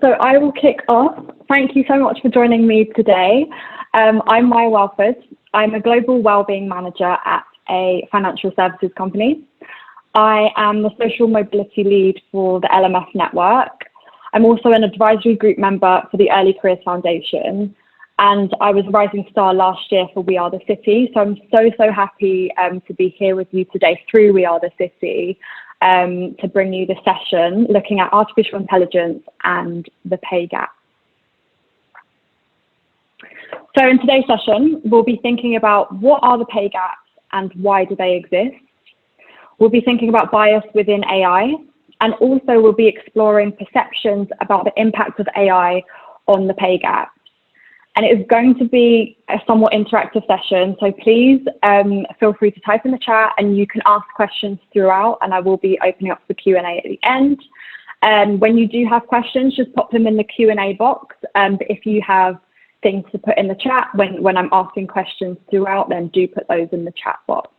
so I will kick off. Thank you so much for joining me today. I'm Maya Welford. I'm a global wellbeing manager at a financial services company. I am the social mobility lead for the LMF network. I'm also an advisory group member for the Early Careers Foundation, and I was a rising star last year for We Are the City. So I'm so happy to be here with you today through We Are the City to bring you the session looking at artificial intelligence and the pay gap. So in today's session, we'll be thinking about what are the pay gaps and why do they exist. We'll be thinking about bias within AI, and also we'll be exploring perceptions about the impact of AI on the pay gap. And it is going to be a somewhat interactive session, so please feel free to type in the chat and you can ask questions throughout, and I will be opening up the Q&A at the end. When you do have questions, just pop them in the Q&A box. But if you have things to put in the chat when I'm asking questions throughout, then do put those in the chat box.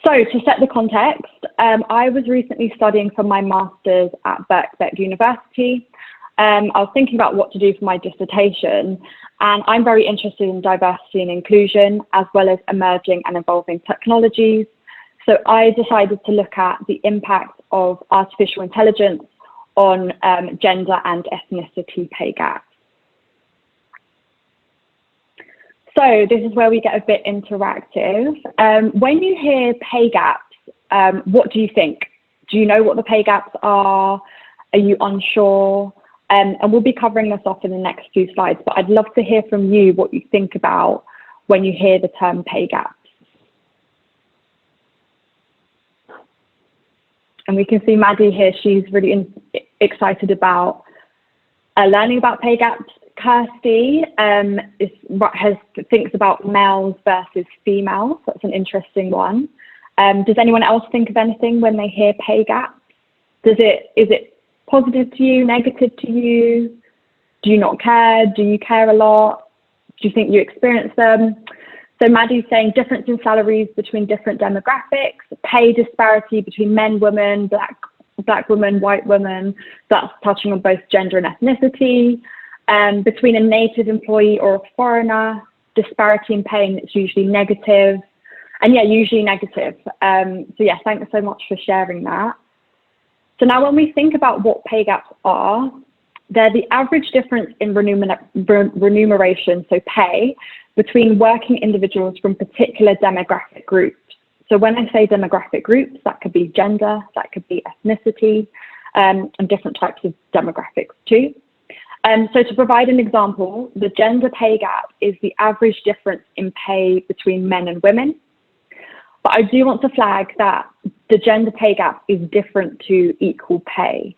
So to set the context, I was recently studying for my master's at Birkbeck University. I was thinking about what to do for my dissertation, and I'm very interested in diversity and inclusion, as well as emerging and evolving technologies. So I decided to look at the impact of artificial intelligence on gender and ethnicity pay gaps. So this is where we get a bit interactive. When you hear pay gaps, what do you think? Do you know what the pay gaps are? Are you unsure? And we'll be covering this off in the next few slides, but I'd love to hear from you what you think about when you hear the term pay gaps. And we can see Maddie here, she's really excited about learning about pay gaps. Kirsty thinks about males versus females. That's an interesting one. Does anyone else think of anything when they hear pay gaps? Is it positive to you, negative to you? Do you not care? Do you care a lot? Do you think you experience them? So Maddie's saying difference in salaries between different demographics, pay disparity between men, women, black women, white women. That's touching on both gender and ethnicity. Between a native employee or a foreigner, disparity in pay, and it's usually negative. And yeah, usually negative. So yeah, thanks so much for sharing that. So now when we think about what pay gaps are, they're the average difference in remuneration, so pay, between working individuals from particular demographic groups. So when I say demographic groups, that could be gender, that could be ethnicity, and different types of demographics too. So to provide an example, the gender pay gap is the average difference in pay between men and women. But I do want to flag that the gender pay gap is different to equal pay.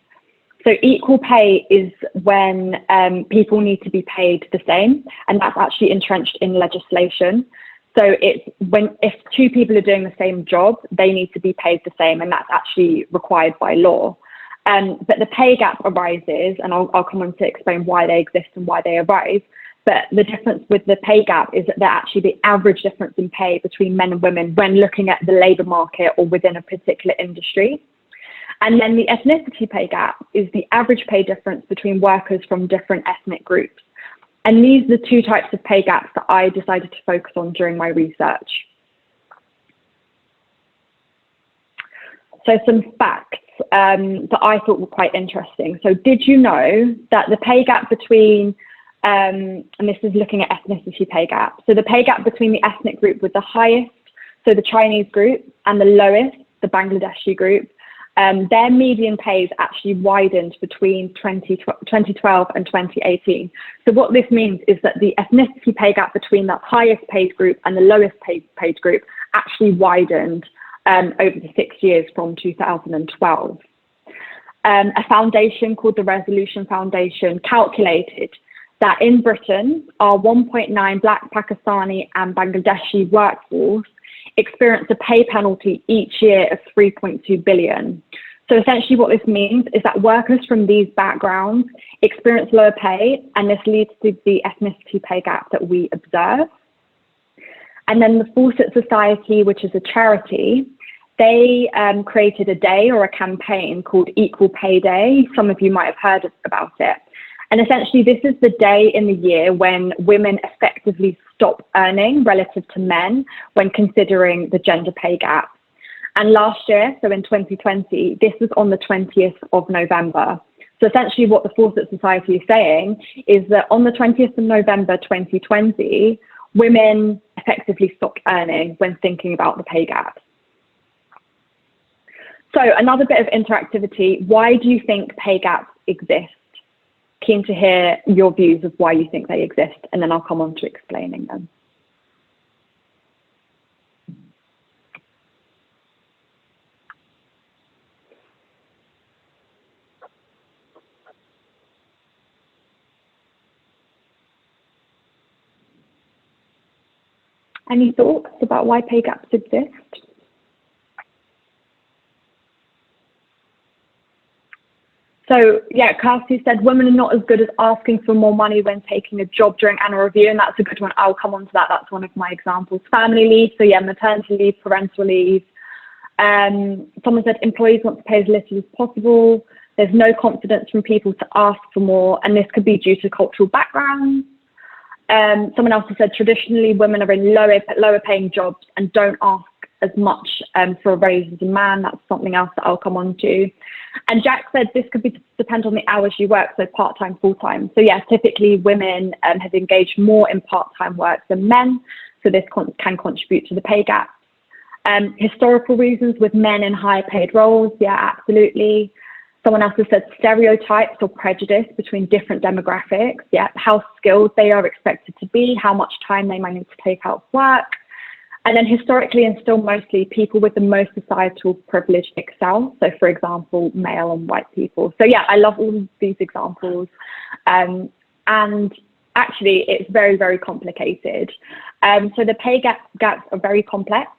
So equal pay is when people need to be paid the same, and that's actually entrenched in legislation. So it's if two people are doing the same job, they need to be paid the same, and that's actually required by law. But the pay gap arises, and I'll come on to explain why they exist and why they arise. But the difference with the pay gap is that they're actually the average difference in pay between men and women when looking at the labour market or within a particular industry. And then the ethnicity pay gap is the average pay difference between workers from different ethnic groups. And these are the two types of pay gaps that I decided to focus on during my research. So some facts that I thought were quite interesting. So did you know that the pay gap between, and this is looking at ethnicity pay gap, so the pay gap between the ethnic group with the highest, so the Chinese group, and the lowest, the Bangladeshi group, their median pays actually widened between 2012 and 2018. So what this means is that the ethnicity pay gap between that highest paid group and the lowest paid group actually widened over the 6 years from 2012. A foundation called the Resolution Foundation calculated that in Britain, our 1.9 Black, Pakistani and Bangladeshi workforce experienced a pay penalty each year of 3.2 billion. So essentially what this means is that workers from these backgrounds experience lower pay, and this leads to the ethnicity pay gap that we observe. And then the Fawcett Society, which is a charity, they created a day or a campaign called Equal Pay Day. Some of you might have heard about it. And essentially, this is the day in the year when women effectively stop earning relative to men when considering the gender pay gap. And last year, so in 2020, this was on the 20th of November. So essentially what the Fawcett Society is saying is that on the 20th of November 2020, women effectively stopped earning when thinking about the pay gap. So another bit of interactivity, why do you think pay gaps exist? Keen to hear your views of why you think they exist, and then I'll come on to explaining them. Any thoughts about why pay gaps exist? So yeah, Kirsty said women are not as good as asking for more money when taking a job during annual review, and that's a good one. I'll come on to that. That's one of my examples. Family leave, so yeah, maternity leave, parental leave. Someone said employees want to pay as little as possible. There's no confidence from people to ask for more, and this could be due to cultural backgrounds. Someone else has said traditionally women are in lower paying jobs and don't ask as much for a raise as a man. That's something else that I'll come on to. And Jack said this could depend on the hours you work, so part-time, full-time. So yeah, typically women have engaged more in part-time work than men, so this can contribute to the pay gap. Historical reasons with men in higher paid roles, yeah, absolutely. Someone else has said stereotypes or prejudice between different demographics, yeah, how skilled they are expected to be, how much time they might need to take out of work. And then historically and still mostly, people with the most societal privilege excel. So for example, male and white people. So yeah, I love all of these examples. And actually it's very, very complicated. So the pay gaps are very complex.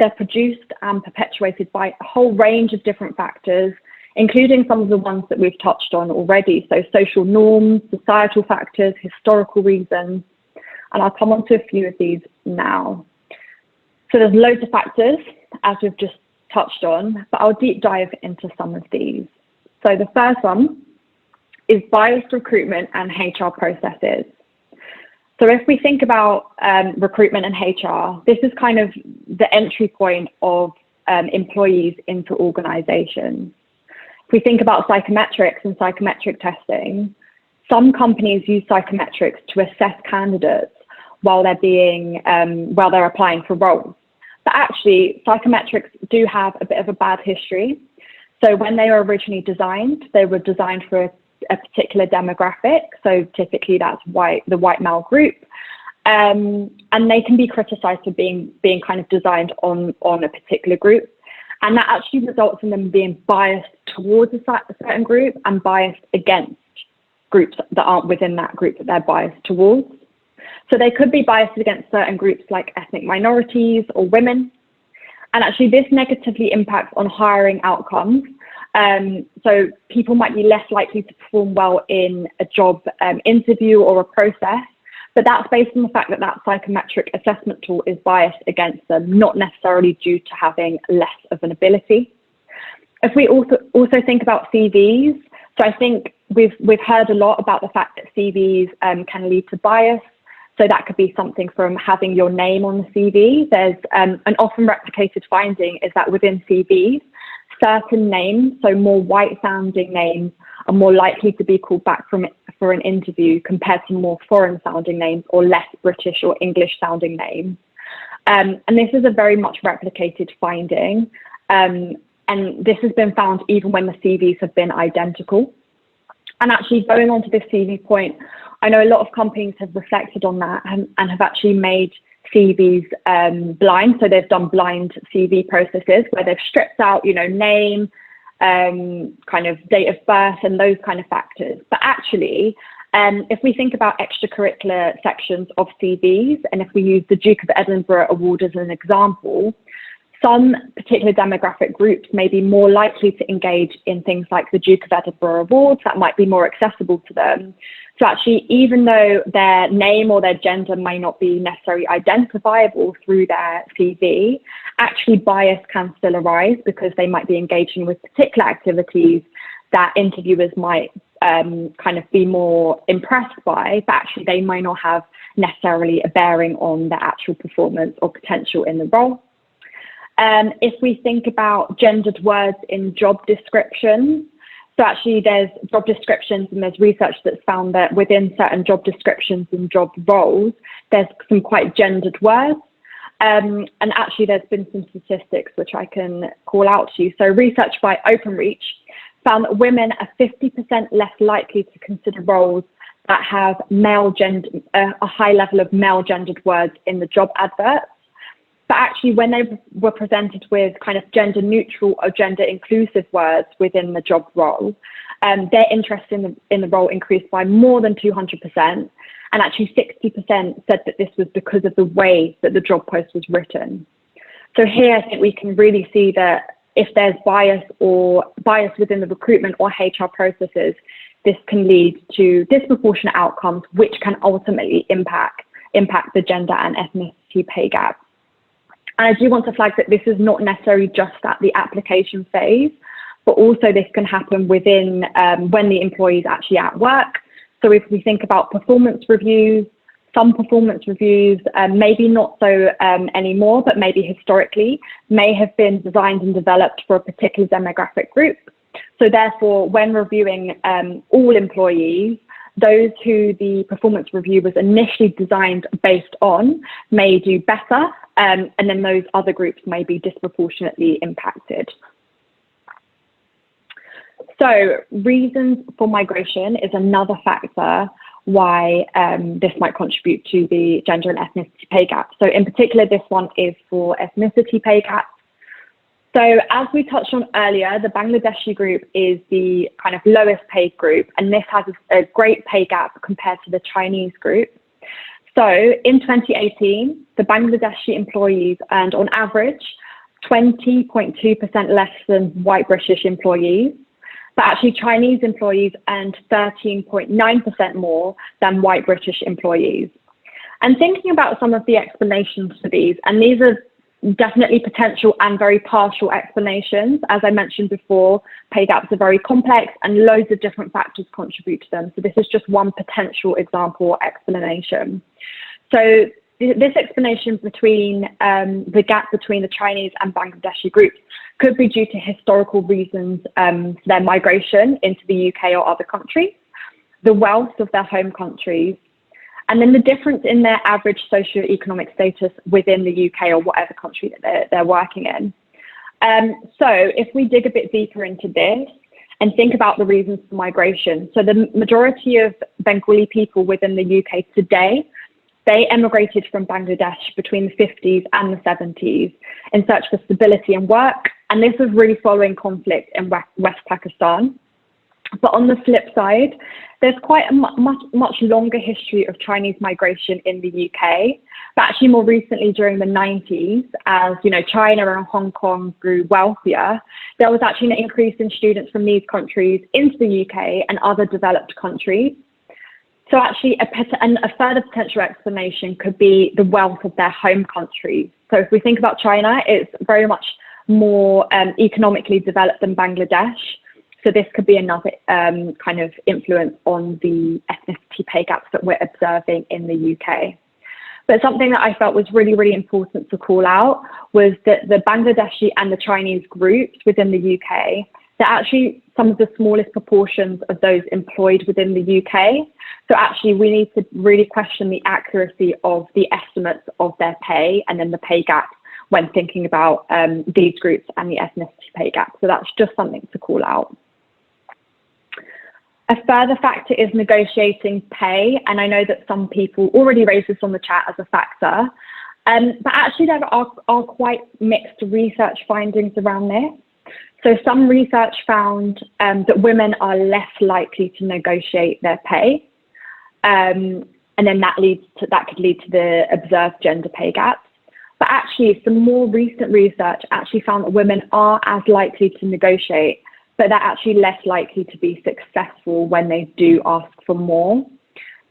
They're produced and perpetuated by a whole range of different factors, including some of the ones that we've touched on already. So social norms, societal factors, historical reasons, and I'll come on to a few of these now. So there's loads of factors, as we've just touched on, but I'll deep dive into some of these. So the first one is biased recruitment and HR processes. So if we think about recruitment and HR, this is kind of the entry point of employees into organizations. If we think about psychometrics and psychometric testing, some companies use psychometrics to assess candidates while they're applying for roles. But actually, psychometrics do have a bit of a bad history. So when they were originally designed, they were designed for a particular demographic. So typically that's the white male group. And they can be criticized for being kind of designed on a particular group. And that actually results in them being biased towards a certain group and biased against groups that aren't within that group that they're biased towards. So they could be biased against certain groups like ethnic minorities or women. And actually this negatively impacts on hiring outcomes. So people might be less likely to perform well in a job interview or a process, but that's based on the fact that that psychometric assessment tool is biased against them, not necessarily due to having less of an ability. If we also think about CVs, so I think we've heard a lot about the fact that CVs can lead to bias. So that could be something from having your name on the CV. There's an often replicated finding is that within CVs, certain names, so more white sounding names, are more likely to be called back for an interview compared to more foreign sounding names or less British or English sounding names. And this is a very much replicated finding. And this has been found even when the CVs have been identical. And actually going on to this CV point, I know a lot of companies have reflected on that and have actually made CVs blind. So they've done blind CV processes where they've stripped out, name, kind of date of birth and those kind of factors. But actually, if we think about extracurricular sections of CVs, and if we use the Duke of Edinburgh Award as an example, Some particular demographic groups may be more likely to engage in things like the Duke of Edinburgh Awards that might be more accessible to them. So actually, even though their name or their gender may not be necessarily identifiable through their CV, actually bias can still arise because they might be engaging with particular activities that interviewers might kind of be more impressed by, but actually they might not have necessarily a bearing on their actual performance or potential in the role. If we think about gendered words in job descriptions, so actually there's job descriptions and there's research that's found that within certain job descriptions and job roles, there's some quite gendered words. And actually there's been some statistics which I can call out to you. So research by OpenReach found that women are 50% less likely to consider roles that have a high level of male gendered words in the job adverts. But actually, when they were presented with kind of gender neutral or gender inclusive words within the job role, their interest in the role increased by more than 200%. And actually 60% said that this was because of the way that the job post was written. So here, I think we can really see that if there's bias within the recruitment or HR processes, this can lead to disproportionate outcomes, which can ultimately impact the gender and ethnicity pay gap. And I do want to flag that this is not necessarily just at the application phase, but also this can happen within when the employee is actually at work. So if we think about performance reviews, some performance reviews, maybe not so anymore, but maybe historically, may have been designed and developed for a particular demographic group. So therefore, when reviewing all employees, those who the performance review was initially designed based on may do better, and then those other groups may be disproportionately impacted. So reasons for migration is another factor why this might contribute to the gender and ethnicity pay gap. So in particular, this one is for ethnicity pay gap. So as we touched on earlier, the Bangladeshi group is the kind of lowest paid group, and this has a great pay gap compared to the Chinese group. So in 2018, the Bangladeshi employees earned on average 20.2% less than white British employees, but actually Chinese employees earned 13.9% more than white British employees. And thinking about some of the explanations for these, and these are definitely potential and very partial explanations. As I mentioned before, pay gaps are very complex and loads of different factors contribute to them. So this is just one potential example or explanation. So this explanation between the gap between the Chinese and Bangladeshi groups could be due to historical reasons for their migration into the UK or other countries, the wealth of their home countries, and then the difference in their average socioeconomic status within the UK or whatever country that they're working in. So if we dig a bit deeper into this and think about the reasons for migration, so the majority of Bengali people within the UK today, they emigrated from Bangladesh between the 50s and the 70s in search for stability and work. And this was really following conflict in West Pakistan. But on the flip side, there's quite a much longer history of Chinese migration in the UK. But actually more recently during the 90s, as China and Hong Kong grew wealthier, there was actually an increase in students from these countries into the UK and other developed countries. So actually a further potential explanation could be the wealth of their home countries. So if we think about China, it's very much more economically developed than Bangladesh. So this could be another kind of influence on the ethnicity pay gaps that we're observing in the UK. But something that I felt was really, really important to call out was that the Bangladeshi and the Chinese groups within the UK, they're actually some of the smallest proportions of those employed within the UK. So actually we need to really question the accuracy of the estimates of their pay and then the pay gap when thinking about these groups and the ethnicity pay gap. So that's just something to call out. A further factor is negotiating pay, and I know that some people already raised this on the chat as a factor, but actually there are quite mixed research findings around this. So some research found that women are less likely to negotiate their pay, and then that could lead to the observed gender pay gaps. But actually, some more recent research actually found that women are as likely to negotiate, but they're actually less likely to be successful when they do ask for more.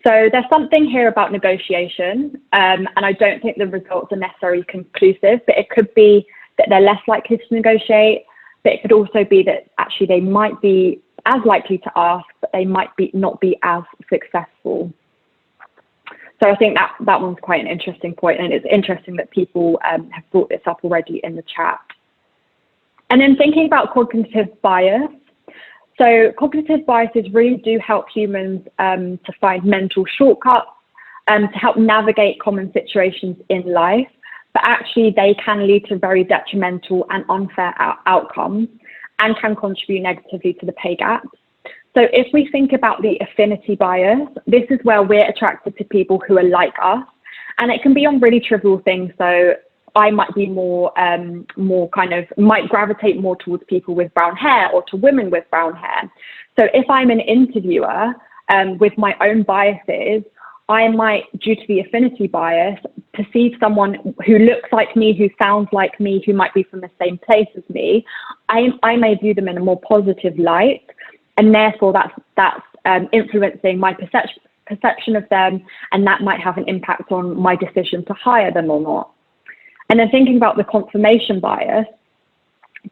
So there's something here about negotiation, and I don't think the results are necessarily conclusive, but it could be that they're less likely to negotiate, but it could also be that actually they might be as likely to ask, but they might not be as successful. So I think that one's quite an interesting point, and it's interesting that people have brought this up already in the chat. And then thinking about cognitive bias. So cognitive biases really do help humans to find mental shortcuts, to help navigate common situations in life, but actually they can lead to very detrimental and unfair outcomes and can contribute negatively to the pay gap. So if we think about the affinity bias, this is where we're attracted to people who are like us, and it can be on really trivial things. So I might be might gravitate more towards people with brown hair or to women with brown hair. So if I'm an interviewer with my own biases, I might, due to the affinity bias, perceive someone who looks like me, who sounds like me, who might be from the same place as me. I may view them in a more positive light, and therefore that's influencing my perception of them, and that might have an impact on my decision to hire them or not. And then thinking about the confirmation bias,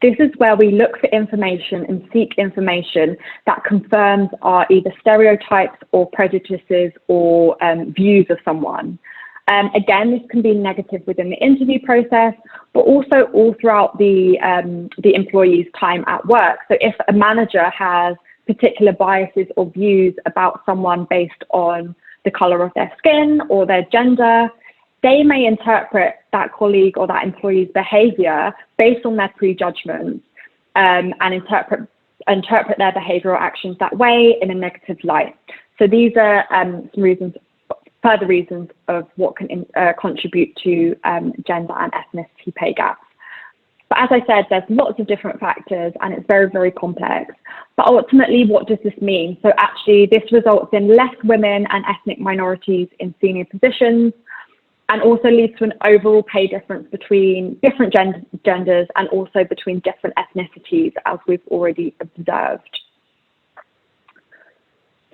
this is where we look for information and seek information that confirms our either stereotypes or prejudices or views of someone. Again, this can be negative within the interview process, but also all throughout the employee's time at work. So if a manager has particular biases or views about someone based on the color of their skin or their gender, they may interpret that colleague or that employee's behavior based on their prejudgments and interpret their behavioral actions that way in a negative light. So these are some reasons, further reasons of what can contribute to gender and ethnicity pay gaps. But as I said, there's lots of different factors and it's very, very complex. But ultimately, what does this mean? So actually, this results in less women and ethnic minorities in senior positions, and also leads to an overall pay difference between different genders and also between different ethnicities, as we've already observed.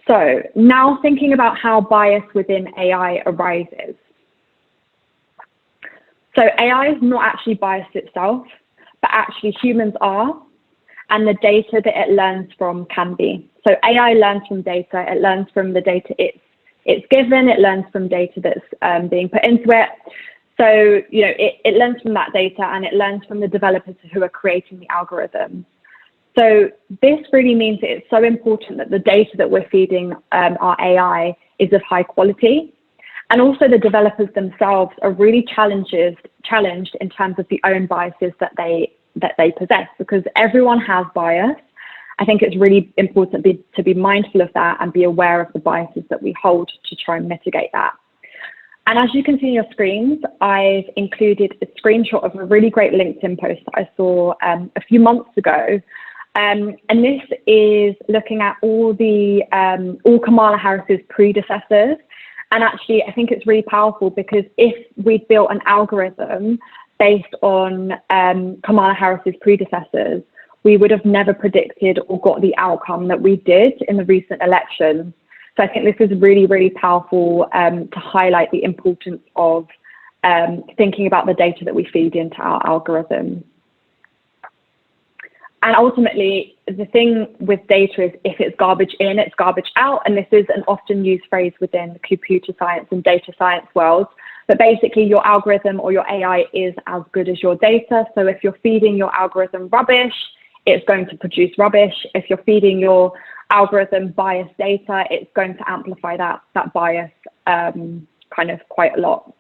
So now thinking about how bias within AI arises. So AI is not actually biased itself, but actually humans are, and the data that it learns from can be. So AI learns from data, it learns from the data it's given, it learns from data that's being put into it. So, you know, it learns from that data and it learns from the developers who are creating the algorithms. So this really means that it's so important that the data that we're feeding our AI is of high quality. And also the developers themselves are really challenged in terms of the own biases that they possess, because everyone has bias. I think it's really important to be mindful of that and be aware of the biases that we hold to try and mitigate that. And as you can see on your screens, I've included a screenshot of a really great LinkedIn post that I saw a few months ago. And this is looking at all Kamala Harris's predecessors. And actually, I think it's really powerful because if we built an algorithm based on Kamala Harris's predecessors, we would have never predicted or got the outcome that we did in the recent elections. So I think this is really, really powerful to highlight the importance of thinking about the data that we feed into our algorithms. And ultimately, the thing with data is if it's garbage in, it's garbage out. And this is an often used phrase within the computer science and data science world. But basically, your algorithm or your AI is as good as your data. So if you're feeding your algorithm rubbish, it's going to produce rubbish. If you're feeding your algorithm biased data, it's going to amplify that bias kind of quite a lot.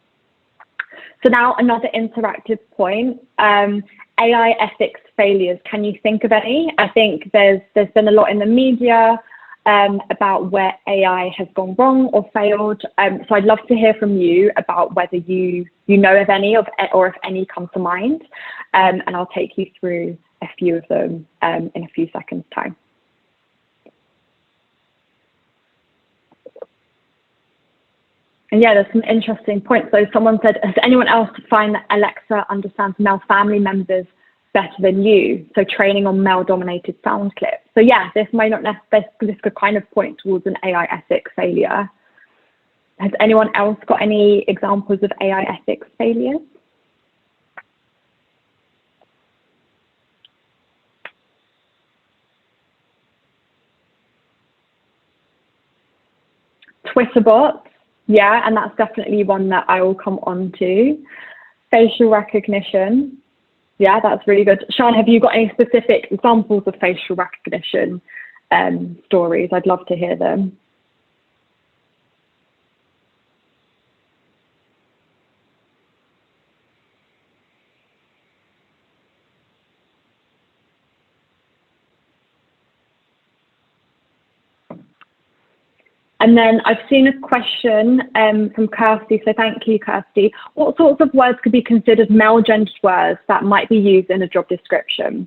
So now another interactive point, AI ethics failures. Can you think of any? I think there's been a lot in the media about where AI has gone wrong or failed. So I'd love to hear from you about whether you know of any or if any come to mind. And I'll take you through a few of them in a few seconds' time. And yeah, there's some interesting points. So someone said, has anyone else find that Alexa understands male family members better than you? So training on male-dominated sound clips. So yeah, this may not necessarily, this could kind of point towards an AI ethics failure. Has anyone else got any examples of AI ethics failures? Twitter bots, yeah, and that's definitely one that I will come on to. Facial recognition, yeah, that's really good. Sean, have you got any specific examples of facial recognition stories? I'd love to hear them. And then I've seen a question from Kirsty, so thank you, Kirsty. What sorts of words could be considered male-gendered words that might be used in a job description?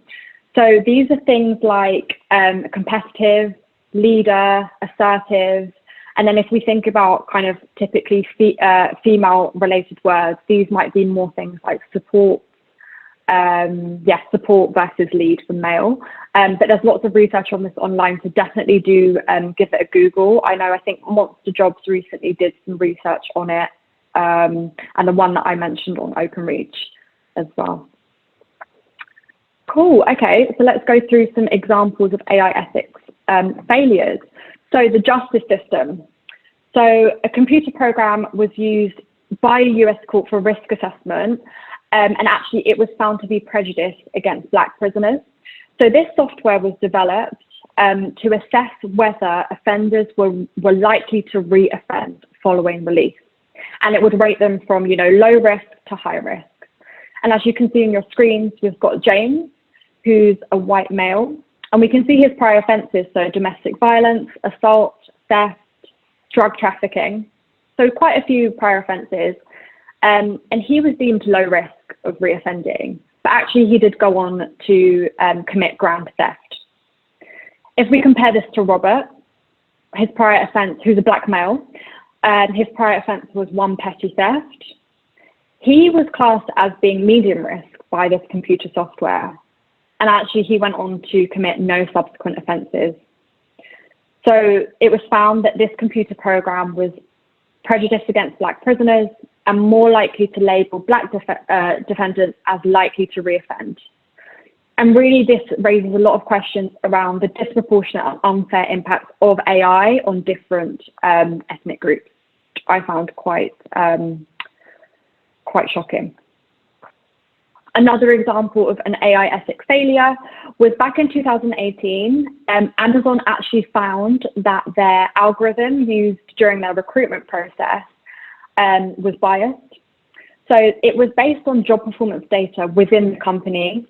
So these are things like competitive, leader, assertive, and then if we think about kind of typically female-related words, these might be more things like support, support versus lead for male. But there's lots of research on this online, so definitely do give it a Google. I think Monster Jobs recently did some research on it, and the one that I mentioned on OpenReach as well. Cool, okay, so let's go through some examples of AI ethics failures. So the justice system. So a computer program was used by a US court for risk assessment, and actually it was found to be prejudiced against Black prisoners. So this software was developed to assess whether offenders were likely to re-offend following release. And it would rate them from, low risk to high risk. And as you can see on your screens, we've got James, who's a white male, and we can see his prior offences, so domestic violence, assault, theft, drug trafficking. So quite a few prior offences. And he was deemed low risk of reoffending, but actually he did go on to commit grand theft. If we compare this to Robert, his prior offence, who's a Black male, his prior offence was 1 petty theft. He was classed as being medium risk by this computer software, and actually he went on to commit no subsequent offences. So it was found that this computer program was prejudiced against Black prisoners and more likely to label Black defendants as likely to reoffend. And really this raises a lot of questions around the disproportionate and unfair impact of AI on different ethnic groups, which I found quite shocking. Another example of an AI ethics failure was back in 2018, Amazon actually found that their algorithm used during their recruitment process was biased. So it was based on job performance data within the company.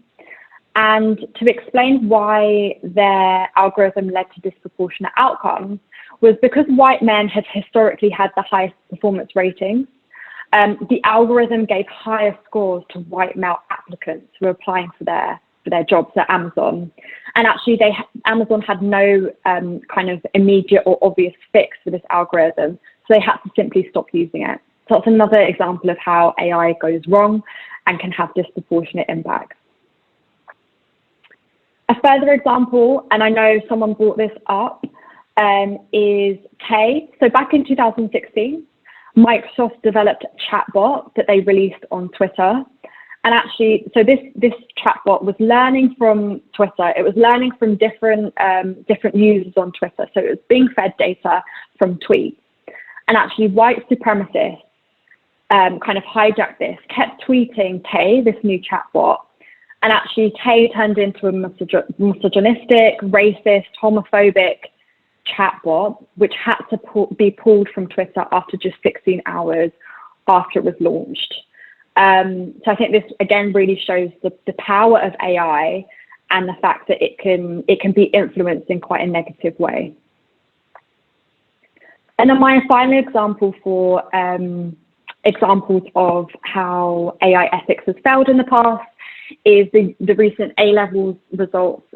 And to explain why their algorithm led to disproportionate outcomes was because white men had historically had the highest performance ratings. The algorithm gave higher scores to white male applicants who were applying for their jobs at Amazon. And actually Amazon had no kind of immediate or obvious fix for this algorithm. So they had to simply stop using it. So that's another example of how AI goes wrong and can have disproportionate impact. A further example, and I know someone brought this up, is Tay. So back in 2016, Microsoft developed a chatbot that they released on Twitter. And actually, so this chatbot was learning from Twitter. It was learning from different users on Twitter. So it was being fed data from tweets. And actually, white supremacists kind of hijacked this, kept tweeting Tay, this new chatbot. And actually, Tay turned into a misogynistic, racist, homophobic chatbot, which had to be pulled from Twitter after just 16 hours after it was launched. So I think this, again, really shows the power of AI and the fact that it can be influenced in quite a negative way. And then my final example for examples of how AI ethics has failed in the past is the recent ALevel Results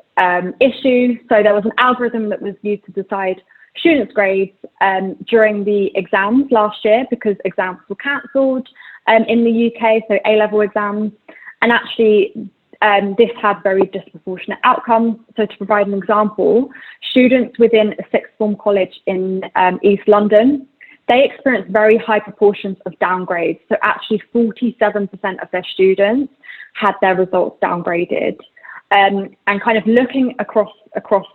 issue. So there was an algorithm that was used to decide students' grades during the exams last year, because exams were cancelled in the UK, so A-level exams. And actually, this had very disproportionate outcomes. So to provide an example, students within a sixth form college in East London, they experienced very high proportions of downgrades. So actually 47% of their students had their results downgraded. And kind of looking across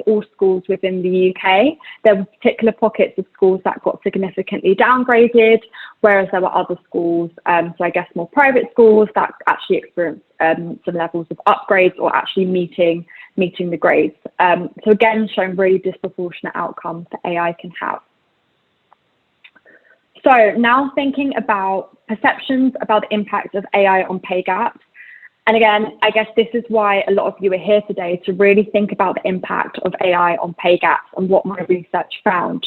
all schools within the UK, there were particular pockets of schools that got significantly downgraded, whereas there were other schools, so I guess more private schools, that actually experienced some levels of upgrades or actually meeting the grades. So again, showing really disproportionate outcomes that AI can have. So now thinking about perceptions about the impact of AI on pay gaps. And again, I guess this is why a lot of you are here today, to really think about the impact of AI on pay gaps and what my research found.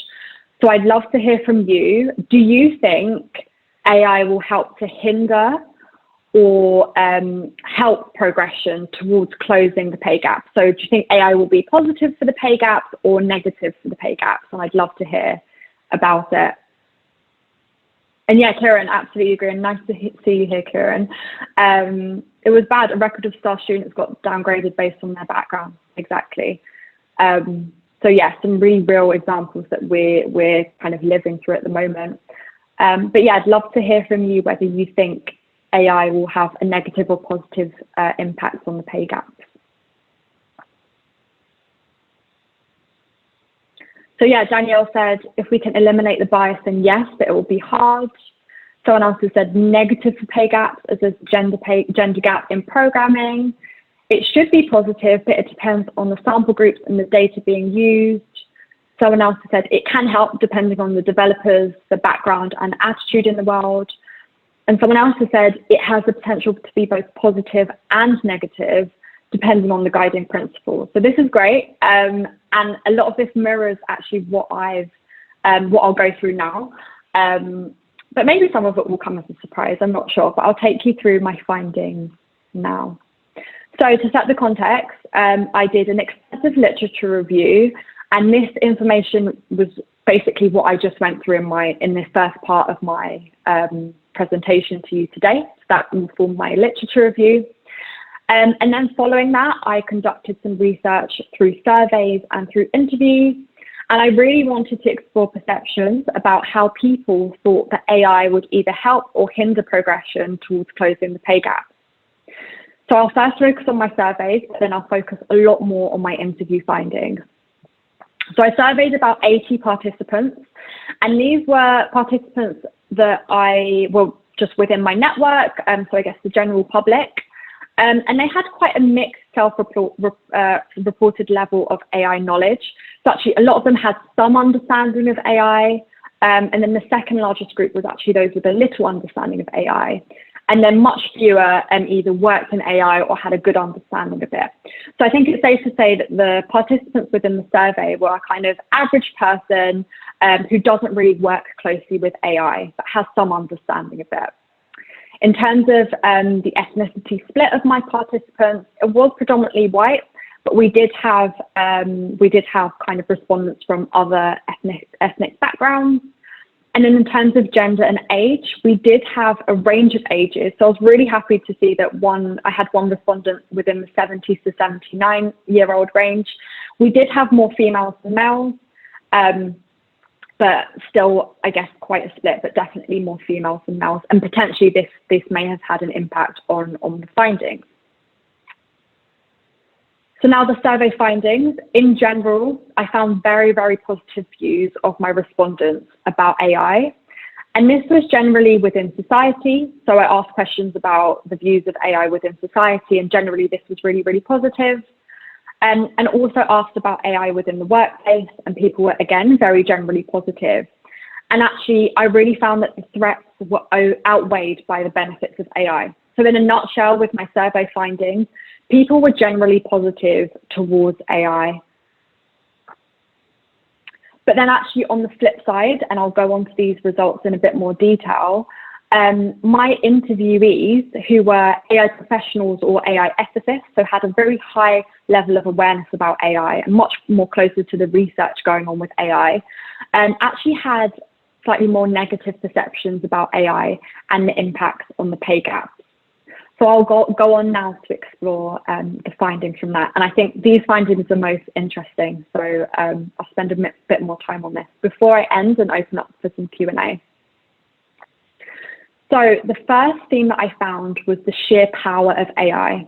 So I'd love to hear from you. Do you think AI will help to hinder or help progression towards closing the pay gap? So do you think AI will be positive for the pay gaps or negative for the pay gaps? And I'd love to hear about it. And yeah, Kieran, absolutely agree. And nice to see you here, Kieran. It was bad. A record of STAR students got downgraded based on their background. Exactly. So yeah, some really real examples that we're kind of living through at the moment. But yeah, I'd love to hear from you whether you think AI will have a negative or positive impact on the pay gaps. So yeah, Danielle said, if we can eliminate the bias, then yes, but it will be hard. Someone else has said negative for pay gaps as a gender gap in programming. It should be positive, but it depends on the sample groups and the data being used. Someone else has said it can help depending on the developers, the background and attitude in the world. And someone else has said it has the potential to be both positive and negative, depending on the guiding principles. So this is great. And a lot of this mirrors actually what I'll go through now. But maybe some of it will come as a surprise, I'm not sure, but I'll take you through my findings now. So to set the context, I did an extensive literature review, and this information was basically what I just went through in this first part of my presentation to you today. So that informed my literature review. And then following that, I conducted some research through surveys and through interviews. And I really wanted to explore perceptions about how people thought that AI would either help or hinder progression towards closing the pay gap. So I'll first focus on my surveys, but then I'll focus a lot more on my interview findings. So I surveyed about 80 participants, and these were participants that were just within my network, so I guess the general public. And they had quite a mixed self-reported level of AI knowledge. So actually, a lot of them had some understanding of AI. And then the second largest group was actually those with a little understanding of AI. And then much fewer either worked in AI or had a good understanding of it. So I think it's safe to say that the participants within the survey were a kind of average person who doesn't really work closely with AI, but has some understanding of it. In terms of the ethnicity split of my participants, it was predominantly white, but we did have kind of respondents from other ethnic backgrounds. And then in terms of gender and age, we did have a range of ages. So I was really happy to see that I had one respondent within the 70s to 79-year-old range. We did have more females than males. But still, I guess, quite a split, but definitely more females than males. And potentially this may have had an impact on the findings. So now the survey findings. In general, I found very, very positive views of my respondents about AI. And this was generally within society. So I asked questions about the views of AI within society, and generally this was really, really positive. And also asked about AI within the workplace, and people were, again, very generally positive. And actually, I really found that the threats were outweighed by the benefits of AI. So in a nutshell, with my survey findings, people were generally positive towards AI. But then actually on the flip side, and I'll go on to these results in a bit more detail, my interviewees, who were AI professionals or AI ethicists, so had a very high level of awareness about AI and much more closer to the research going on with AI, actually had slightly more negative perceptions about AI and the impacts on the pay gap. So I'll go on now to explore the findings from that. And I think these findings are most interesting. So I'll spend a bit more time on this before I end and open up for some Q&A. So the first theme that I found was the sheer power of AI.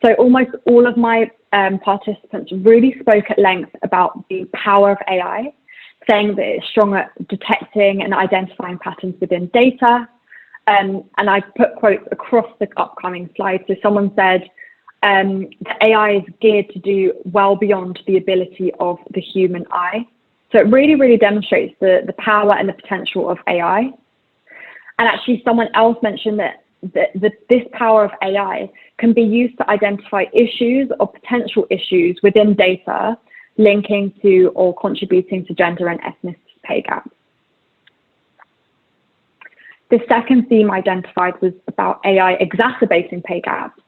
So almost all of my participants really spoke at length about the power of AI, saying that it's strong at detecting and identifying patterns within data. And I put quotes across the upcoming slides. So someone said, the AI is geared to do well beyond the ability of the human eye. So it really, really demonstrates the power and the potential of AI. And actually someone else mentioned that this power of AI can be used to identify issues or potential issues within data linking to or contributing to gender and ethnicity pay gaps. The second theme identified was about AI exacerbating pay gaps.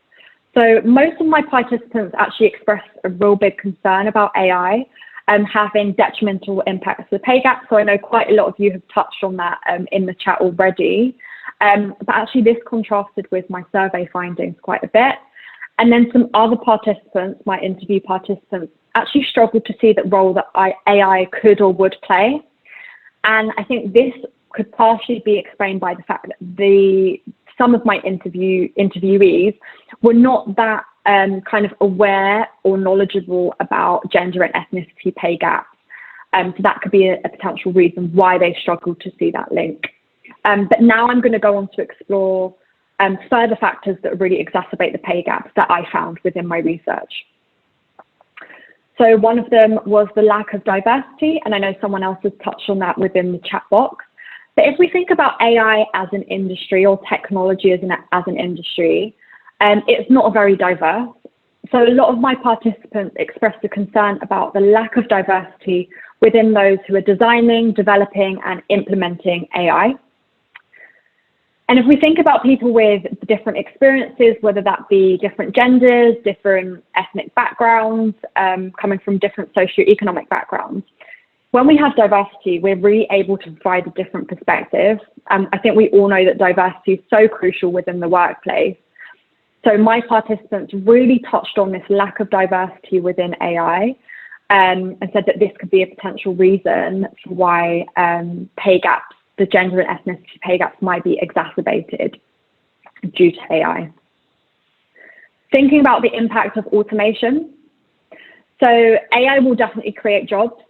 So most of my participants actually expressed a real big concern about AI having detrimental impacts to the pay gap. So I know quite a lot of you have touched on that in the chat already. But actually this contrasted with my survey findings quite a bit. And then some other participants, my interview participants, actually struggled to see the role that AI could or would play. And I think this could partially be explained by the fact that some of my interviewees were not that kind of aware or knowledgeable about gender and ethnicity pay gaps. So that could be a potential reason why they struggled to see that link. But now I'm going to go on to explore further factors that really exacerbate the pay gaps that I found within my research. So one of them was the lack of diversity, and I know someone else has touched on that within the chat box. But if we think about AI as an industry or technology as an industry, it's not very diverse. So a lot of my participants expressed a concern about the lack of diversity within those who are designing, developing, and implementing AI. And if we think about people with different experiences, whether that be different genders, different ethnic backgrounds, coming from different socioeconomic backgrounds, when we have diversity, we're really able to provide a different perspective. I think we all know that diversity is so crucial within the workplace. So my participants really touched on this lack of diversity within AI and said that this could be a potential reason for why pay gaps, the gender and ethnicity pay gaps, might be exacerbated due to AI. Thinking about the impact of automation. So AI will definitely create jobs,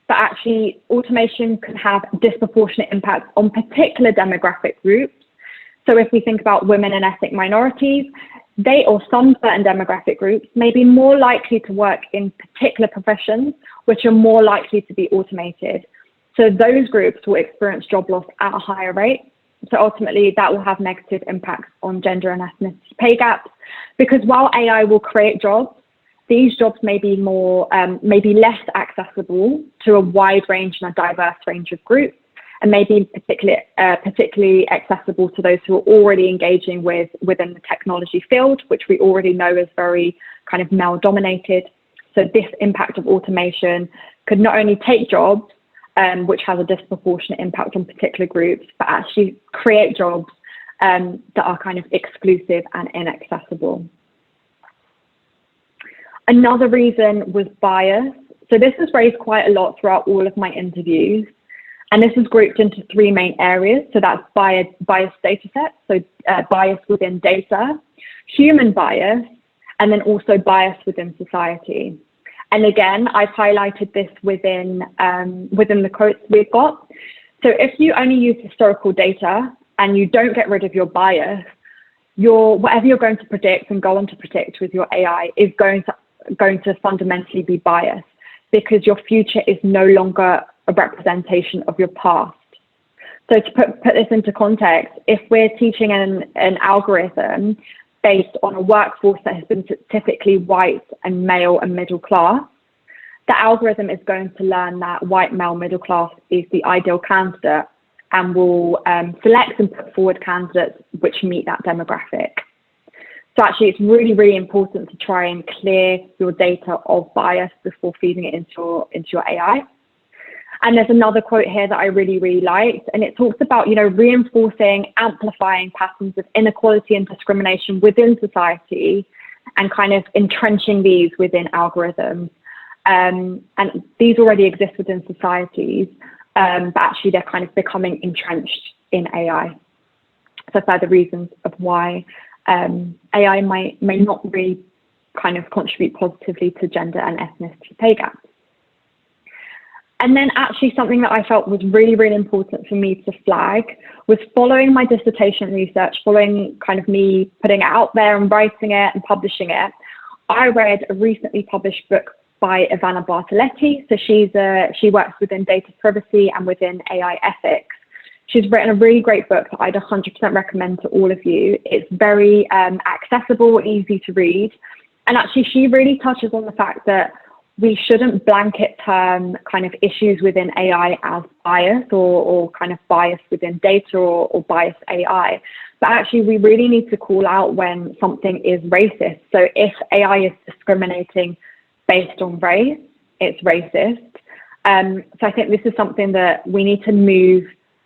but actually automation can have disproportionate impacts on particular demographic groups. So if we think about women and ethnic minorities, they or some certain demographic groups may be more likely to work in particular professions, which are more likely to be automated. So those groups will experience job loss at a higher rate. So ultimately that will have negative impacts on gender and ethnicity pay gaps, because while AI will create jobs, these jobs may be less accessible to a wide range and a diverse range of groups, and maybe particularly accessible to those who are already engaging within the technology field, which we already know is very kind of male dominated. So this impact of automation could not only take jobs, which has a disproportionate impact on particular groups, but actually create jobs that are kind of exclusive and inaccessible. Another reason was bias. So this is raised quite a lot throughout all of my interviews. And this is grouped into three main areas. So that's bias data sets, so bias within data, human bias, and then also bias within society. And again, I've highlighted this within the quotes we've got. So if you only use historical data and you don't get rid of your bias, whatever you're going to predict and go on to predict with your AI is going to fundamentally be biased, because your future is no longer a representation of your past. So to put this into context, if we're teaching an algorithm based on a workforce that has been typically white and male and middle class, the algorithm is going to learn that white male middle class is the ideal candidate, and will select and put forward candidates which meet that demographic. So actually, it's really, really important to try and clear your data of bias before feeding it into your AI. And there's another quote here that I really, really liked, and it talks about, reinforcing, amplifying patterns of inequality and discrimination within society and kind of entrenching these within algorithms. And these already exist within societies, but actually they're kind of becoming entrenched in AI. So further reasons of why AI may not really kind of contribute positively to gender and ethnicity pay gaps. And then actually something that I felt was really, really important for me to flag was following my dissertation research, following kind of me putting it out there and writing it and publishing it. I read a recently published book by Ivana Bartoletti. So she works within data privacy and within AI ethics. She's written a really great book that I'd 100% recommend to all of you. It's very accessible, easy to read. And actually she really touches on the fact that we shouldn't blanket term kind of issues within AI as bias or kind of bias within data or bias AI. But actually, we really need to call out when something is racist. So if AI is discriminating based on race, it's racist. So I think this is something that we need to move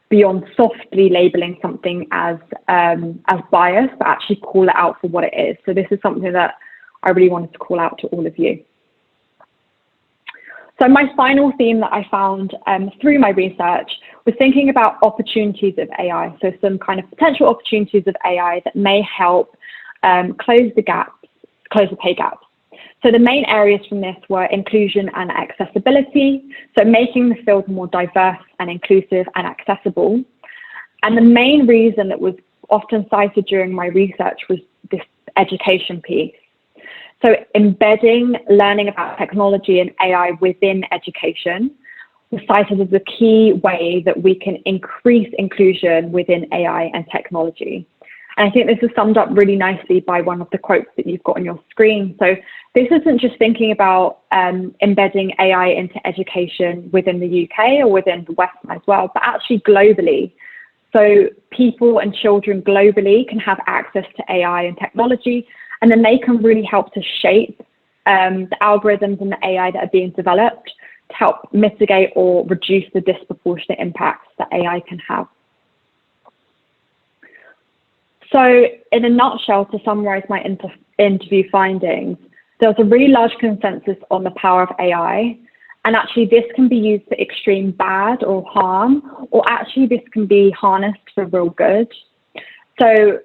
beyond softly labeling something as bias, but actually call it out for what it is. So this is something that I really wanted to call out to all of you. So my final theme that I found through my research was thinking about opportunities of AI. So some kind of potential opportunities of AI that may help close the pay gaps. So the main areas from this were inclusion and accessibility. So making the field more diverse and inclusive and accessible. And the main reason that was often cited during my research was this education piece. So embedding learning about technology and AI within education was cited as a key way that we can increase inclusion within AI and technology. And I think this is summed up really nicely by one of the quotes that you've got on your screen. So this isn't just thinking about embedding AI into education within the UK or within the West as well, but actually globally. So people and children globally can have access to AI and technology, and then they can really help to shape the algorithms and the AI that are being developed to help mitigate or reduce the disproportionate impacts that AI can have. So in a nutshell, to summarize my interview findings, there was a really large consensus on the power of AI. And actually this can be used for extreme bad or harm, or actually this can be harnessed for real good. So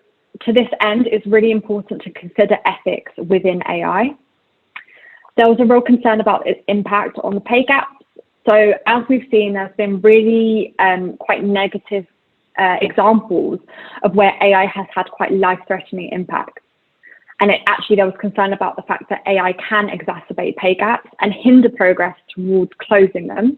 to this end, it's really important to consider ethics within AI. There was a real concern about its impact on the pay gaps. So as we've seen, there's been really quite negative examples of where AI has had quite life-threatening impacts. And there was concern about the fact that AI can exacerbate pay gaps and hinder progress towards closing them.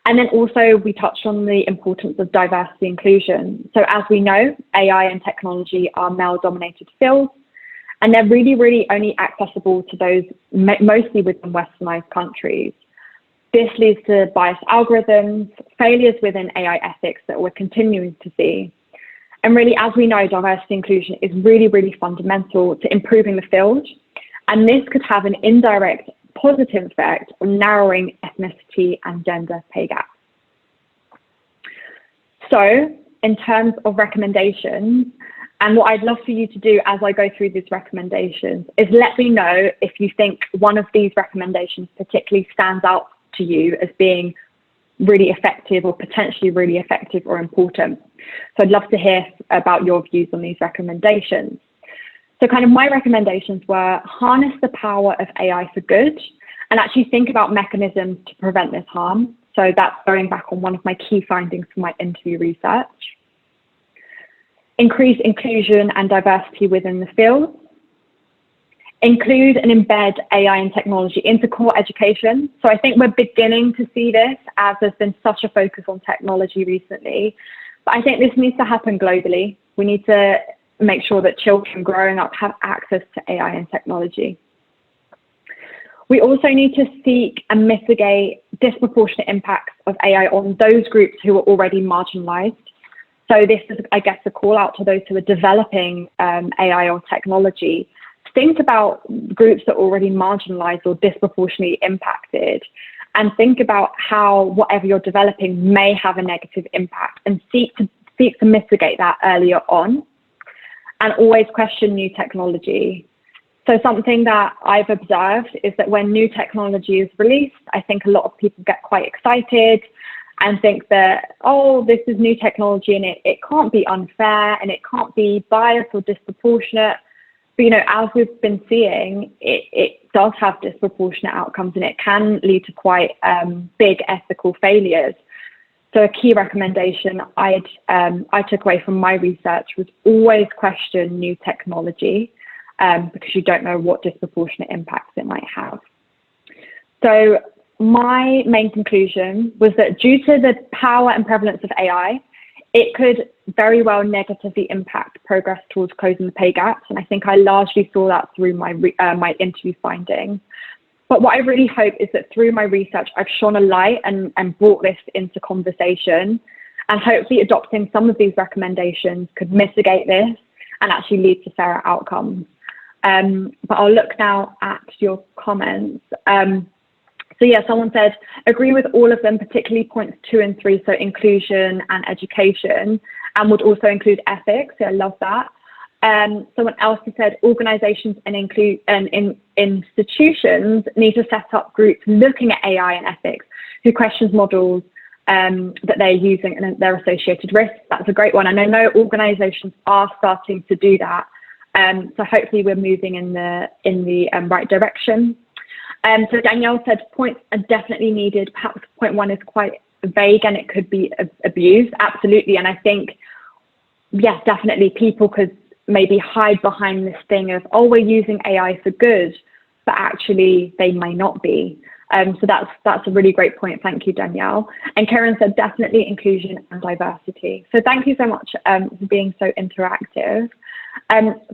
And then also we touched on the importance of diversity inclusion. So as we know, AI and technology are male-dominated fields, and they're really, really only accessible to those mostly within westernized countries. This leads to biased algorithms, failures within AI ethics that we're continuing to see. And really, as we know, diversity inclusion is really, really fundamental to improving the field. And this could have an indirect positive effect on narrowing ethnicity and gender pay gaps. So in terms of recommendations, and what I'd love for you to do as I go through these recommendations is let me know if you think one of these recommendations particularly stands out to you as being really effective or potentially really effective or important. So I'd love to hear about your views on these recommendations. So kind of my recommendations were harness the power of AI for good and actually think about mechanisms to prevent this harm. So that's going back on one of my key findings from my interview research. Increase inclusion and diversity within the field. Include and embed AI and technology into core education. So I think we're beginning to see this as there's been such a focus on technology recently. But I think this needs to happen globally. We need to make sure that children growing up have access to AI and technology. We also need to seek and mitigate disproportionate impacts of AI on those groups who are already marginalized. So this is, I guess, a call out to those who are developing AI or technology. Think about groups that are already marginalized or disproportionately impacted, and think about how whatever you're developing may have a negative impact, and seek to mitigate that earlier on, and always question new technology. So something that I've observed is that when new technology is released, I think a lot of people get quite excited and think that, oh, this is new technology and it can't be unfair and it can't be biased or disproportionate. But, you know, as we've been seeing, it does have disproportionate outcomes, and it can lead to quite big ethical failures. So a key recommendation I took away from my research was always question new technology, because you don't know what disproportionate impacts it might have. So my main conclusion was that due to the power and prevalence of AI, it could very well negatively impact progress towards closing the pay gaps. And I think I largely saw that through my interview findings. But what I really hope is that through my research, I've shone a light and brought this into conversation, and hopefully adopting some of these recommendations could mitigate this and actually lead to fairer outcomes. But I'll look now at your comments. So yeah, someone said, agree with all of them, particularly points 2 and 3, so inclusion and education, and would also include ethics. So I love that. Someone else has said, organizations and institutions need to set up groups looking at AI and ethics, who questions models that they're using and their associated risks. That's a great one. And I know organizations are starting to do that. So hopefully we're moving in the right direction. So Danielle said points are definitely needed. Perhaps point 1 is quite vague and it could be abused. Absolutely. And I think, yes, definitely people could maybe hide behind this thing of, oh, we're using AI for good, but actually they may not be. So that's a really great point. Thank you, Danielle. And Karen said definitely inclusion and diversity. So thank you so much for being so interactive.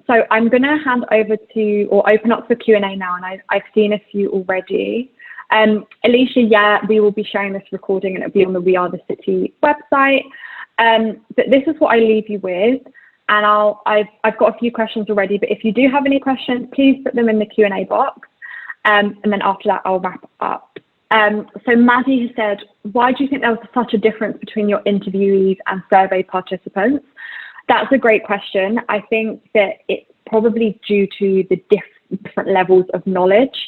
So I'm going to hand over to, or open up for Q&A now, and I've seen a few already. Alicia, yeah, we will be sharing this recording and it'll be on the We Are the City website. But this is what I leave you with, and I've got a few questions already, but if you do have any questions, please put them in the Q&A box, and then after that I'll wrap up. So Maddie has said, why do you think there was such a difference between your interviewees and survey participants? That's a great question. I think that it's probably due to the different levels of knowledge.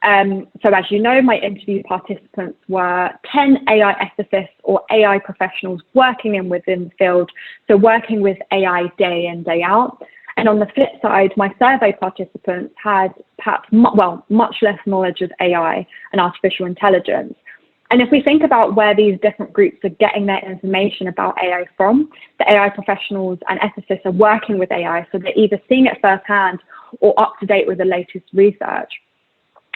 So as you know, my interview participants were 10 AI ethicists or AI professionals working within the field, so working with AI day in, day out. And on the flip side, my survey participants had perhaps, much less knowledge of AI and artificial intelligence. And if we think about where these different groups are getting their information about AI from, the AI professionals and ethicists are working with AI, so they're either seeing it firsthand or up to date with the latest research.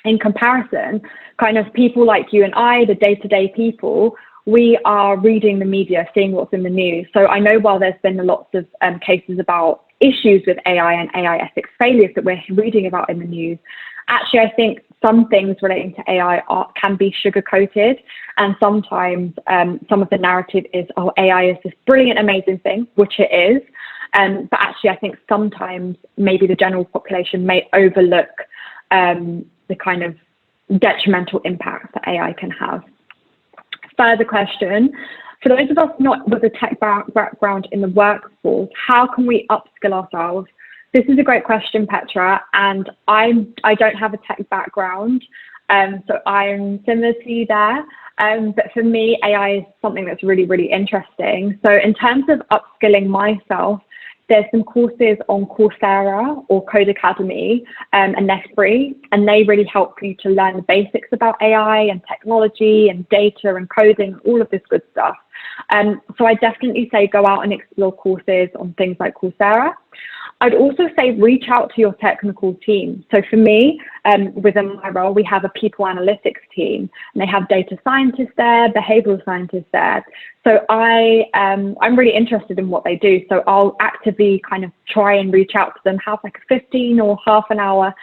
In comparison, kind of people like you and I, the day-to-day people, we are reading the media, seeing what's in the news. So I know while there's been lots of cases about issues with AI and AI ethics failures that we're reading about in the news, actually, I think some things relating to AI can be sugar-coated, and sometimes some of the narrative is, oh, AI is this brilliant, amazing thing, which it is. But actually, I think sometimes maybe the general population may overlook the kind of detrimental impact that AI can have. Further question, for those of us not with a tech background in the workforce, how can we upskill ourselves? This is a great question, Petra, and I don't have a tech background, so I'm similar to you there. But for me, AI is something that's really, really interesting. So in terms of upskilling myself, there's some courses on Coursera or Code Academy, and they're free, and they really help you to learn the basics about AI and technology and data and coding, all of this good stuff. So I definitely say go out and explore courses on things like Coursera. I'd also say reach out to your technical team. So for me, within my role, we have a people analytics team, and they have data scientists there, behavioral scientists there. So I'm really interested in what they do. So I'll act actively kind of try and reach out to them, have like a 15 or half an hour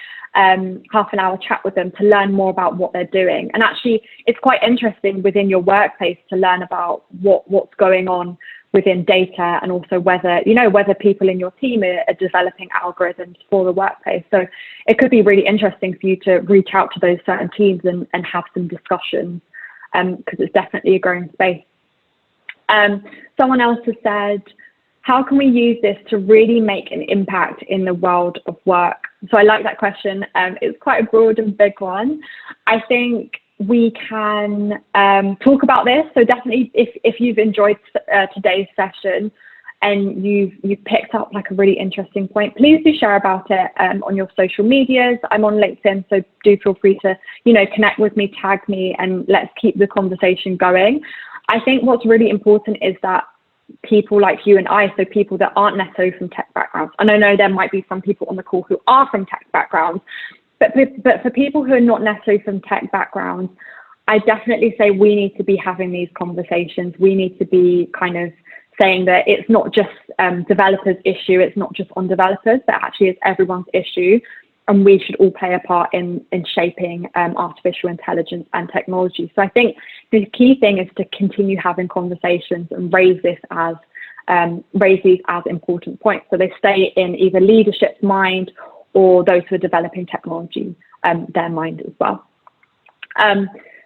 chat with them to learn more about what they're doing. And actually, it's quite interesting within your workplace to learn about what's going on within data, and also whether people in your team are developing algorithms for the workplace. So it could be really interesting for you to reach out to those certain teams and have some discussions, because it's definitely a growing space. Someone else has said, how can we use this to really make an impact in the world of work? So I like that question. It's quite a broad and big one. I think we can talk about this. So definitely, if you've enjoyed today's session and you've picked up like a really interesting point, please do share about it on your social medias. I'm on LinkedIn, so do feel free to connect with me, tag me, and let's keep the conversation going. I think what's really important is that people like you and I, so people that aren't necessarily from tech backgrounds, and I know there might be some people on the call who are from tech backgrounds, but for people who are not necessarily from tech backgrounds, I definitely say we need to be having these conversations. We need to be kind of saying that it's not just developers' issue, it's not just on developers, but actually it's everyone's issue. And we should all play a part in shaping artificial intelligence and technology. So I think the key thing is to continue having conversations and raise these as important points, so they stay in either leadership's mind or those who are developing technology, their mind as well.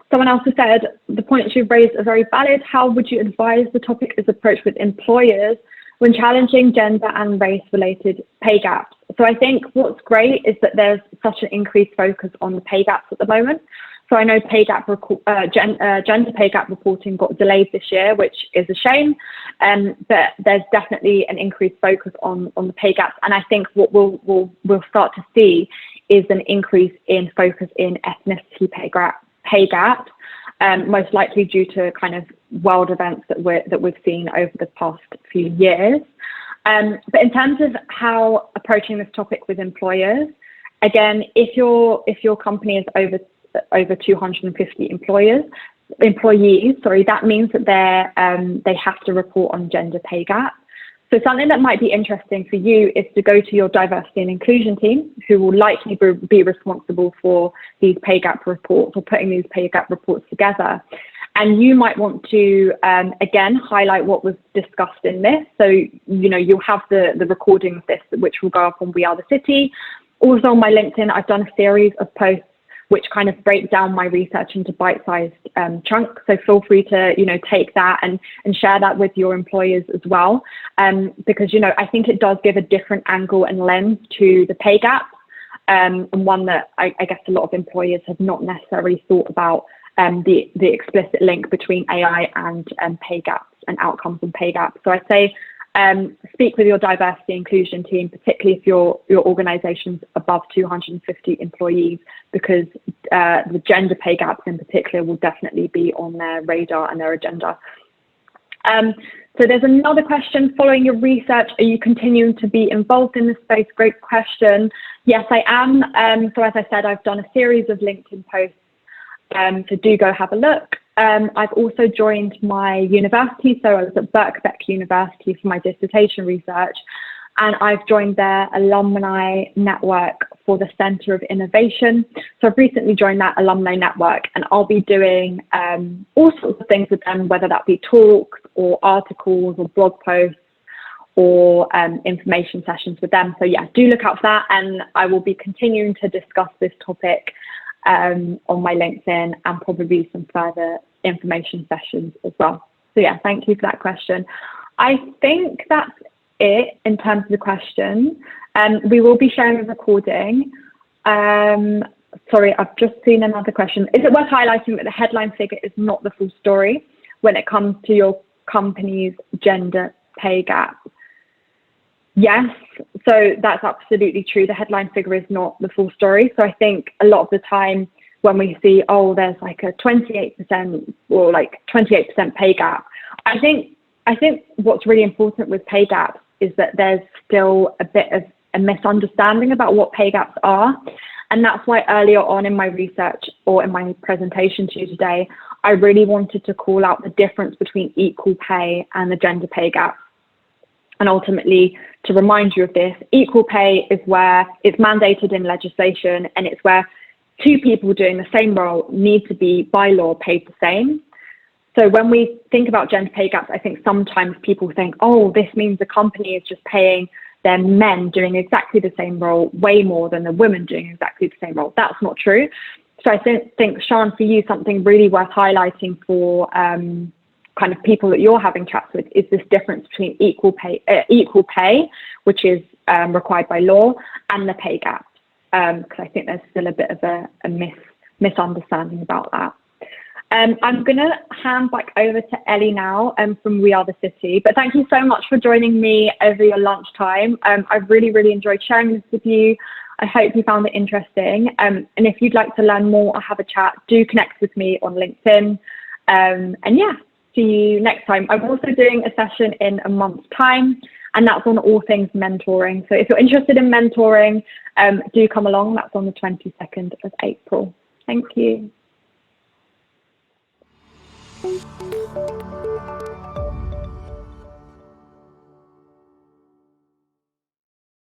Someone else has said, the points you've raised are very valid. How would you advise the topic is approached with employers when challenging gender and race-related pay gaps? So I think what's great is that there's such an increased focus on the pay gaps at the moment. So I know gender pay gap reporting got delayed this year, which is a shame, but there's definitely an increased focus on the pay gaps. And I think what we'll start to see is an increase in focus in ethnicity pay gap, most likely due to kind of world events that we've seen over the past few years. But in terms of how approaching this topic with employers, again, if your company is over 250 employees, that means that they have to report on gender pay gap. So something that might be interesting for you is to go to your diversity and inclusion team, who will likely be responsible for these pay gap reports or putting these pay gap reports together. And you might want to, again, highlight what was discussed in this. So, you'll have the recording of this, which will go up on We Are the City. Also on my LinkedIn, I've done a series of posts which kind of break down my research into bite-sized chunks. So feel free to, take that and share that with your employers as well. Because, I think it does give a different angle and lens to the pay gap, and one that I guess a lot of employers have not necessarily thought about, the explicit link between AI and pay gaps and outcomes and pay gaps. So I'd say speak with your diversity inclusion team, particularly if your organization's above 250 employees, because the gender pay gaps in particular will definitely be on their radar and their agenda. So there's another question. Following your research, are you continuing to be involved in this space? Great question. Yes, I am. So as I said, I've done a series of LinkedIn posts, so do go have a look. I've also joined my university, so I was at Birkbeck University for my dissertation research, and I've joined their alumni network for the Centre of Innovation. So I've recently joined that alumni network, and I'll be doing all sorts of things with them, whether that be talks or articles or blog posts or information sessions with them. So yeah, do look out for that, and I will be continuing to discuss this topic on my LinkedIn and probably some further information sessions as well. So yeah, thank you for that question. I think that's it in terms of the question. We will be sharing a recording. Sorry, I've just seen another question. Is it worth highlighting that the headline figure is not the full story when it comes to your company's gender pay gap? Yes, so that's absolutely true. The headline figure is not the full story. So I think a lot of the time when we see, oh, there's like a 28% or like 28% pay gap, I think what's really important with pay gaps is that there's still a bit of a misunderstanding about what pay gaps are. And that's why earlier on in my research or in my presentation to you today, I really wanted to call out the difference between equal pay and the gender pay gap, and ultimately to remind you of this, equal pay is where it's mandated in legislation, and it's where two people doing the same role need to be by law paid the same. So when we think about gender pay gaps, I think sometimes people think, oh, this means the company is just paying their men doing exactly the same role way more than the women doing exactly the same role. That's not true. So I think, Sean, for you, something really worth highlighting for kind of people that you're having chats with is this difference between equal pay, which is required by law, and the pay gap. Because I think there's still a bit of a misunderstanding about that. I'm going to hand back over to Ellie now from We Are the City. But thank you so much for joining me over your lunchtime. I've really, really enjoyed sharing this with you. I hope you found it interesting. And if you'd like to learn more or have a chat, do connect with me on LinkedIn. And yeah, see you next time. I'm also doing a session in a month's time, and that's on all things mentoring. So if you're interested in mentoring, do come along. That's on the 22nd of April. Thank you.